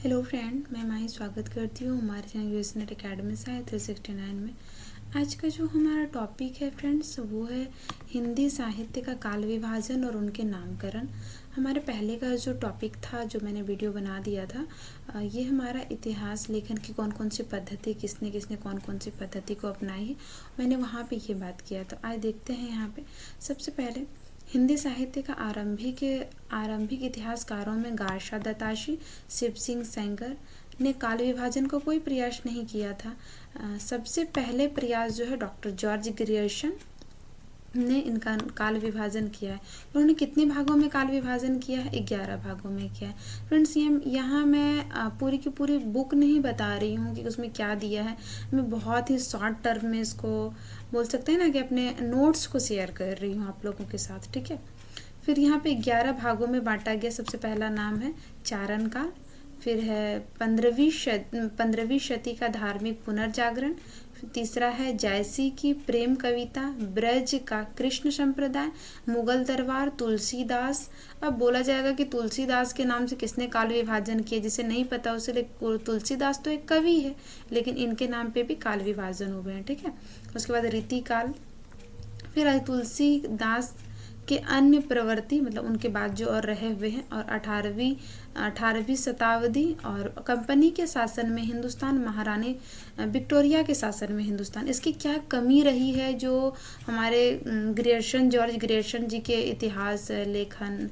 Hello friend, मैं माही स्वागत करती हूँ हमारे चैनल यूएसनेट अकेडमी से 369 में। आज का जो हमारा टॉपिक है फ्रेंड्स वो है हिंदी साहित्य का काल विभाजन और उनके नामकरण। हमारे पहले का जो टॉपिक था, जो मैंने वीडियो बना दिया था, ये हमारा इतिहास लेखन की कौन कौन सी पद्धति, किसने किसने कौन कौन सी पद्धति को अपनाई है, मैंने वहाँ पे ये बात किया। तो आज देखते हैं यहाँ पे सबसे पहले हिंदी साहित्य का आरंभिक इतिहासकारों में गार्शा दत्ताशी, शिव सिंह सेंगर ने काल विभाजन को कोई प्रयास नहीं किया था। सबसे पहले प्रयास जो है डॉक्टर जॉर्ज ग्रियर्सन ने इनका काल विभाजन किया है। उन्होंने कितने भागों में काल विभाजन किया है? 11 भागों में किया है। फ्रेंड्स, ये यहाँ मैं पूरी की पूरी बुक नहीं बता रही हूँ कि उसमें क्या दिया है। मैं बहुत ही शॉर्ट टर्म में इसको बोल सकते हैं ना कि अपने नोट्स को शेयर कर रही हूँ आप लोगों के साथ, ठीक है। फिर यहाँ पे 11 भागों में बांटा गया। सबसे पहला नाम है चारण काल, फिर है 15वीं शती का धार्मिक पुनर्जागरण, तीसरा है जायसी की प्रेम कविता, ब्रज का कृष्ण संप्रदाय, मुगल दरबार, तुलसीदास। अब बोला जाएगा कि तुलसीदास के नाम से किसने काल विभाजन किया, जिसे नहीं पता उसे, तुलसीदास तो एक कवि है लेकिन इनके नाम पे भी काल विभाजन हुए हैं, ठीक है। उसके बाद रीति काल, फिर तुलसीदास के अन्य प्रवृत्ति, मतलब उनके बाद जो और रहे हुए हैं, और 18वीं शताब्दी और कंपनी के शासन में हिंदुस्तान, महारानी विक्टोरिया के शासन में हिंदुस्तान। इसकी क्या कमी रही है जो हमारे जॉर्ज ग्रियर्सन जी के इतिहास लेखन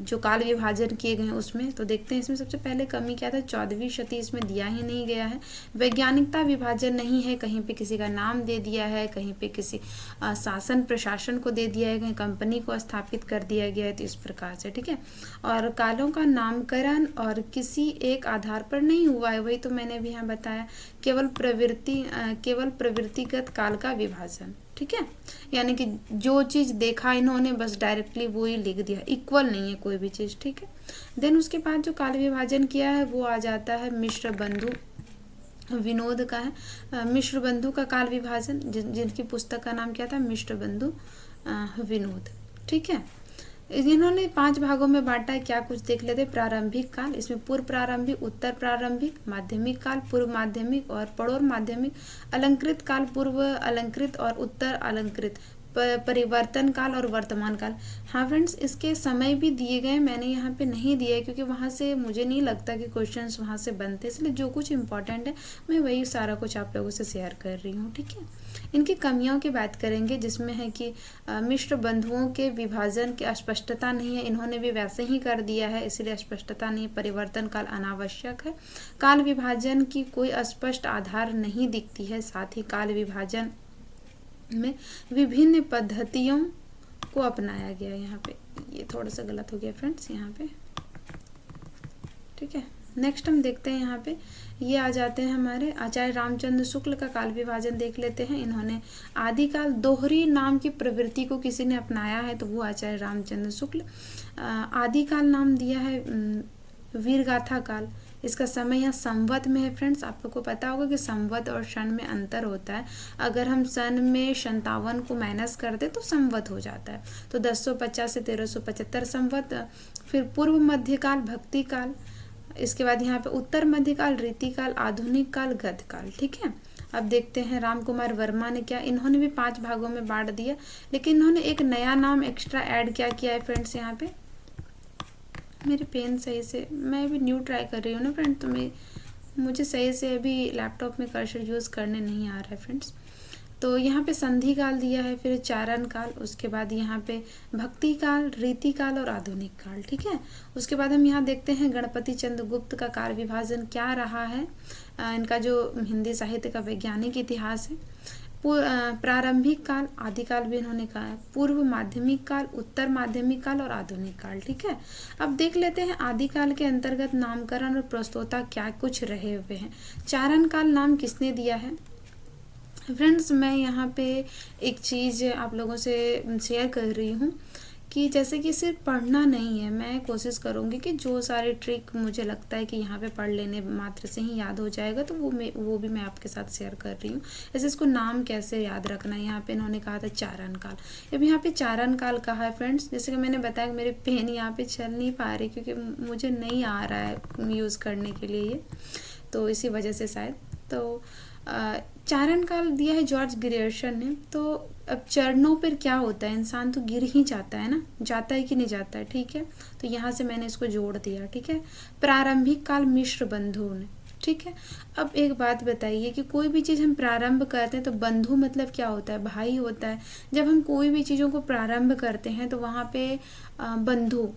जो काल विभाजन किए गए हैं उसमें, तो देखते हैं इसमें सबसे पहले कमी क्या था। 14वीं शती इसमें दिया ही नहीं गया है। वैज्ञानिकता विभाजन नहीं है, कहीं पे किसी का नाम दे दिया है, कहीं पे किसी शासन प्रशासन को दे दिया है, कहीं कंपनी को स्थापित कर दिया गया है, तो इस प्रकार से, ठीक है। और कालों का नामकरण और किसी एक आधार पर नहीं हुआ है, वही तो मैंने भी यहाँ बताया। केवल प्रवृत्तिगत काल का विभाजन, ठीक है। यानी कि जो चीज़ देखा इन्होंने बस डायरेक्टली वो ही लिख दिया, इक्वल नहीं है कोई भी चीज़, ठीक है। देन उसके बाद जो काल विभाजन किया है वो आ जाता है मिश्र बंधु विनोद का है। मिश्र बंधु का काल विभाजन, जिनकी पुस्तक का नाम क्या था, मिश्र बंधु विनोद, ठीक है। इन्होंने 5 भागों में बांटा है। क्या कुछ देख लेते। प्रारंभिक काल, इसमें पूर्व प्रारंभिक, उत्तर प्रारंभिक, माध्यमिक काल, पूर्व माध्यमिक और पड़ोर माध्यमिक, अलंकृत काल, पूर्व अलंकृत और उत्तर अलंकृत, परिवर्तन काल और वर्तमान काल। हाँ फ्रेंड्स, इसके समय भी दिए गए, मैंने यहाँ पे नहीं दिया है क्योंकि वहाँ से मुझे नहीं लगता कि क्वेश्चंस वहाँ से बनते, इसलिए जो कुछ इंपॉर्टेंट है मैं वही सारा कुछ आप लोगों से शेयर कर रही हूँ, ठीक है। इनकी कमियों की बात करेंगे, जिसमें है कि मिश्र बंधुओं के विभाजन की अस्पष्टता नहीं है, इन्होंने भी वैसे ही कर दिया है इसलिए अस्पष्टता नहीं। परिवर्तन काल अनावश्यक है। काल विभाजन की कोई स्पष्ट आधार नहीं दिखती है। साथ ही काल विभाजन में विभिन्न पद्धतियों को अपनाया गया। यहाँ पे ये थोड़ा सा गलत हो गया फ्रेंड्स, यहाँ पे, ठीक है। नेक्स्ट हम देखते हैं, यहाँ पे ये आ जाते हैं हमारे आचार्य रामचंद्र शुक्ल का काल विभाजन देख लेते हैं। इन्होंने आदिकाल दोहरी नाम की प्रवृत्ति को किसी ने अपनाया है तो वो आचार्य रामचंद्र शुक्ल। आदिकाल नाम दिया है वीरगाथा काल। इसका समय यहाँ संवत में है फ्रेंड्स। आप लोग को पता होगा कि संवत और सन में अंतर होता है। अगर हम सन में 57 को माइनस कर दे तो संवत हो जाता है, तो 1050 से 1375 संवत। फिर पूर्व मध्यकाल, भक्ति काल। इसके बाद यहाँ पे उत्तर मध्यकाल, रीतिकाल, आधुनिक काल, गद्यकाल, ठीक है। अब देखते हैं राम कुमार वर्मा ने क्या, इन्होंने भी 5 भागों में बांट दिया, लेकिन इन्होंने एक नया नाम एक्स्ट्रा ऐड क्या किया है फ्रेंड्स। यहाँ पे मेरे पेन सही से, मैं अभी न्यू ट्राई कर रही हूँ ना फ्रेंड, तो मुझे सही से अभी लैपटॉप में कर्सर यूज़ करने नहीं आ रहा है फ्रेंड्स। तो यहाँ पे संधि काल दिया है, फिर चारण काल, उसके बाद यहाँ पे भक्ति काल, रीति काल और आधुनिक काल, ठीक है। उसके बाद हम यहाँ देखते हैं गणपति चंद्र गुप्त का काल विभाजन क्या रहा है। इनका जो हिंदी साहित्य का वैज्ञानिक इतिहास है। प्रारंभिक काल, आदिकाल भी इन्होंने कहा है, पूर्व माध्यमिक काल, उत्तर माध्यमिक काल और आधुनिक काल, ठीक है। अब देख लेते हैं आदिकाल के अंतर्गत नामकरण और प्रस्तोता क्या कुछ रहे हुए हैं। चारण काल नाम किसने दिया है फ्रेंड्स। मैं यहाँ पे एक चीज़ आप लोगों से शेयर कर रही हूँ कि जैसे कि सिर्फ पढ़ना नहीं है, मैं कोशिश करूँगी कि जो सारे ट्रिक मुझे लगता है कि यहाँ पे पढ़ लेने मात्र से ही याद हो जाएगा, तो वो भी मैं आपके साथ शेयर कर रही हूँ। जैसे इसको नाम कैसे याद रखना है, यहाँ पे इन्होंने कहा था चारण काल। अब यहाँ पे चारण काल कहा है फ्रेंड्स, जैसे कि मैंने बताया कि मेरे पेन यहाँ पे चल नहीं पा रही क्योंकि मुझे नहीं आ रहा है यूज़ करने के लिए ये, तो इसी वजह से शायद। तो चारण काल दिया है जॉर्ज ग्रियर्सन ने। तो अब चरणों पर क्या होता है, इंसान तो गिर ही जाता है ना, जाता है कि नहीं जाता है, ठीक है। तो यहाँ से मैंने इसको जोड़ दिया, ठीक है। प्रारंभिक काल मिश्र बंधुओं ने, ठीक है। अब एक बात बताइए कि कोई भी चीज़ हम प्रारंभ करते हैं तो बंधु मतलब क्या होता है, भाई होता है। जब हम कोई भी चीज़ों को प्रारंभ करते हैं तो वहाँ पे बंधु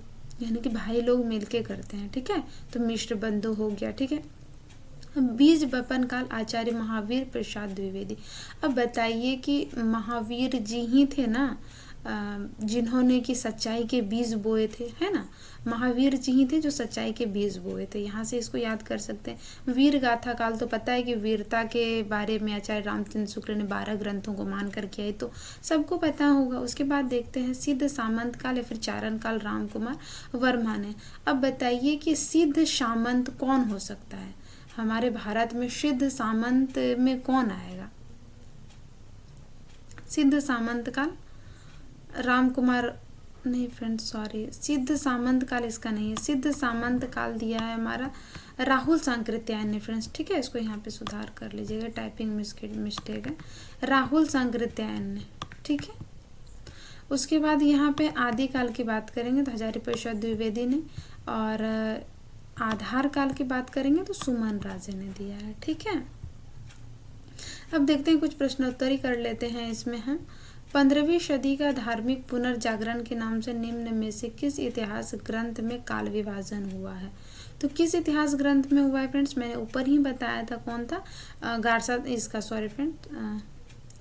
यानी कि भाई लोग मिलके करते हैं, ठीक है। तो मिश्र बंधु हो गया, ठीक है। बीज बपन काल आचार्य महावीर प्रसाद द्विवेदी। अब बताइए कि महावीर जी ही थे ना जिन्होंने कि सच्चाई के बीज बोए थे, है ना। महावीर जी ही थे जो सच्चाई के बीज बोए थे। यहाँ से इसको याद कर सकते हैं। वीर गाथा काल, तो पता है कि वीरता के बारे में आचार्य रामचंद्र शुक्ल ने 12 ग्रंथों को मान कर किया है, तो सबको पता होगा। उसके बाद देखते हैं सिद्ध सामंत काल या फिर चारण काल, राम कुमार वर्मा ने। अब बताइए कि सिद्ध सामंत कौन हो सकता है हमारे भारत में, सिद्ध सामंत में कौन आएगा। सिद्ध सामंत काल राम कुमार, नहीं फ्रेंड्स सॉरी, सिद्ध सामंत काल इसका नहीं है। सिद्ध सामंत काल दिया है हमारा राहुल सांकृत्यायन ने फ्रेंड्स, ठीक है। इसको यहाँ पे सुधार कर लीजिएगा, टाइपिंग मिस्टेक है। राहुल सांकृत्यायन ने, ठीक है। उसके बाद यहाँ पे आदिकाल की बात करेंगे तो आचार्य प्रसाद द्विवेदी ने, और आधार काल की बात करेंगे तो सुमन राजे ने दिया है, ठीक है। अब देखते हैं कुछ प्रश्नोत्तरी कर लेते हैं इसमें हम। 15वीं सदी का धार्मिक पुनर्जागरण के नाम से निम्न में से किस इतिहास ग्रंथ में काल विभाजन हुआ है। तो किस इतिहास ग्रंथ में हुआ है फ्रेंड्स, मैंने ऊपर ही बताया था, कौन था, गारसा, इसका सॉरी फ्रेंड,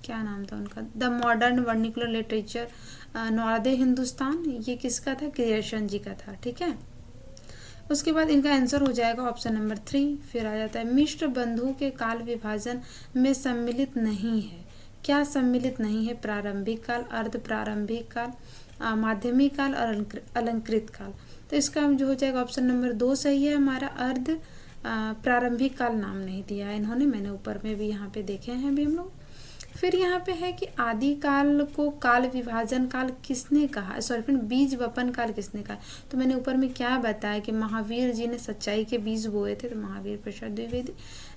क्या नाम था उनका, the modern vernacular literature northern Hindustan, ये किसका था, ग्रियर्सन जी का था, ठीक है। उसके बाद इनका आंसर हो जाएगा ऑप्शन नंबर 3। फिर आ जाता है मिश्र बंधु के काल विभाजन में सम्मिलित नहीं है। क्या सम्मिलित नहीं है, प्रारंभिक काल, अर्ध प्रारंभिक काल, माध्यमिक काल और अलंकृत काल। तो इसका जो हो जाएगा ऑप्शन नंबर 2 सही है हमारा। अर्ध प्रारंभिक काल नाम नहीं दिया है इन्होंने, मैंने ऊपर में भी यहाँ पे देखे हैं अभी हम लोग। फिर यहाँ पे है कि आदि काल को काल विभाजन काल किसने कहा, सॉरी फ्रेंड, बीज वपन काल किसने कहा। तो मैंने ऊपर में क्या बताया कि महावीर जी ने सच्चाई के बीज बोए थे, तो महावीर प्रसाद द्विवेदी।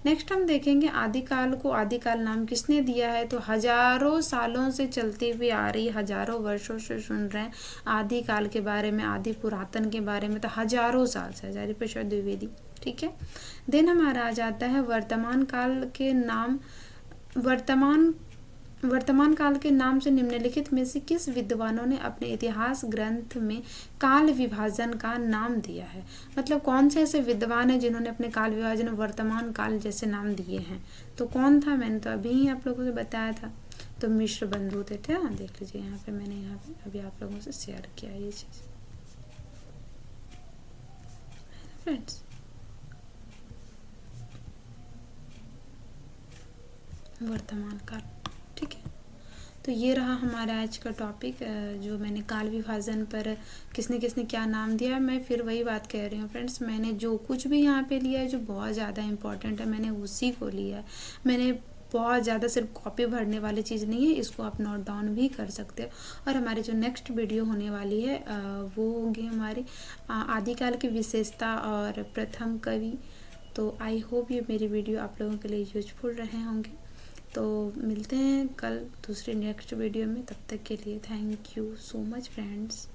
नेक्स्ट हम देखेंगे आदि काल को आदि काल नाम किसने दिया है। तो हजारों सालों से चलती हुई आ रही, हजारों वर्षों से सुन रहे हैं आदि काल के बारे में, आदि पुरातन के बारे में, तो हजारों साल से आचार्य प्रसाद द्विवेदी, ठीक है। देन हमारा आ जाता है वर्तमान काल के नाम, वर्तमान काल के नाम से निम्नलिखित में से किस विद्वानों ने अपने इतिहास ग्रंथ में काल विभाजन का नाम दिया है। मतलब कौन से ऐसे विद्वान हैं जिन्होंने अपने काल विभाजन वर्तमान काल जैसे नाम दिए हैं। तो कौन था, मैंने तो अभी ही आप लोगों से बताया था, तो मिश्र बंधु थे, ठीक है। देख लीजिए यहाँ पे मैंने यहाँ पे अभी आप लोगों से शेयर किया ये चीज़, फ्रेंड्स। वर्तमान काल, ठीक है। तो ये रहा हमारा आज का टॉपिक, जो मैंने काल विभाजन पर किसने किसने क्या नाम दिया है। मैं फिर वही बात कह रही हूँ फ्रेंड्स, मैंने जो कुछ भी यहाँ पे लिया है जो बहुत ज़्यादा इम्पोर्टेंट है, मैंने उसी को लिया है। मैंने बहुत ज़्यादा सिर्फ कॉपी भरने वाली चीज़ नहीं है, इसको आप नोट डाउन भी कर सकते हो। और हमारी जो नेक्स्ट वीडियो होने वाली है वो होगी हमारी आदिकाल की विशेषता और प्रथम कवि। तो आई होप ये मेरी वीडियो आप लोगों के लिए यूजफुल रहे होंगे। तो मिलते हैं कल दूसरी नेक्स्ट वीडियो में, तब तक के लिए thank you so much friends.